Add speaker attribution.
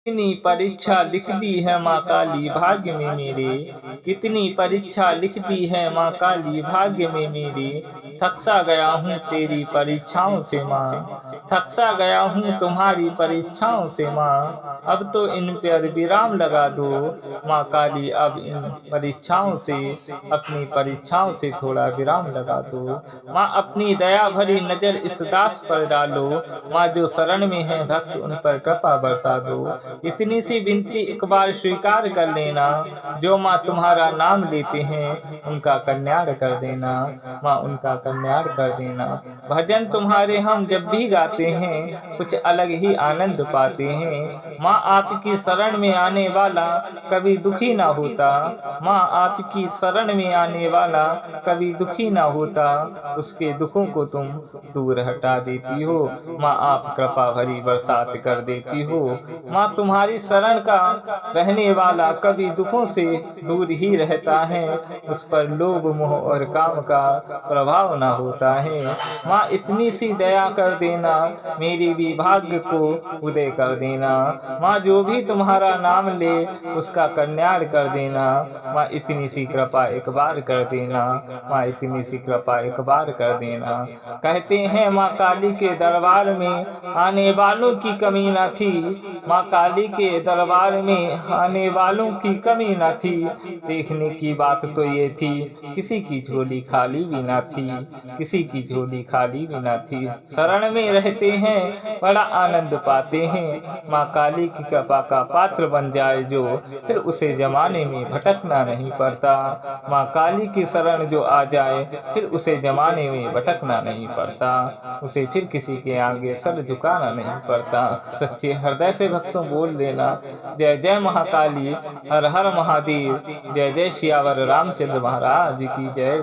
Speaker 1: कितनी परीक्षा लिख दी है माँ काली भाग्य में मेरे। कितनी परीक्षा लिख दी है माँ काली भाग्य में मेरे। थक सा गया हूँ तेरी परीक्षाओं से माँ। थक सा गया हूँ तुम्हारी परीक्षाओं से माँ। अब तो इन पर विराम लगा दो माँ काली। अब इन परीक्षाओं से, अपनी परीक्षाओं से थोड़ा विराम लगा दो माँ। अपनी दया भरी नजर इस दास पर डालो माँ। जो शरण में है भक्त उन पर कृपा बरसा दो। इतनी सी विनती एक बार स्वीकार कर लेना। जो माँ तुम्हारा नाम लेते हैं उनका कल्याण कर देना माँ। उनका कल्याण कर देना। भजन तुम्हारे हम जब भी गाते हैं कुछ अलग ही आनंद पाते हैं माँ। आपकी शरण में आने वाला कभी दुखी ना होता माँ। आपकी शरण में आने वाला कभी दुखी ना होता। उसके दुखों को तुम दूर हटा देती हो माँ। आप कृपा भरी बरसात कर देती हो माँ। तुम्हारी शरण का रहने वाला कभी दुखों से दूर ही रहता है। उस पर लोभ मोह और काम का प्रभाव न होता है माँ। इतनी सी दया कर देना, मेरी भी भाग्य को उदय कर देना माँ। जो भी तुम्हारा नाम ले उसका कल्याण कर देना माँ। इतनी सी कृपा एक बार कर देना माँ। इतनी सी कृपा एक बार कर देना। कहते हैं माँ काली के दरबार में आने वालों की कमी न थी माँ। काली के दरबार में आने वालों की कमी न थी। देखने की बात तो ये थी किसी की झोली खाली भी न थी। किसी की झोली खाली भी न थी। शरण में रहते हैं बड़ा आनंद पाते हैं माँ। काली की कृपा का पात्र बन जाए जो, फिर उसे जमाने में भटकना नहीं पड़ता माँ। काली की शरण जो आ जाए फिर उसे जमाने में भटकना नहीं पड़ता। उसे फिर किसी के आगे सर झुकाना नहीं पड़ता। सच्चे हृदय से भक्तों बोल देना जय जय महाकाली, हर हर महादेव। जय जय सियावर रामचंद्र महाराज की जय।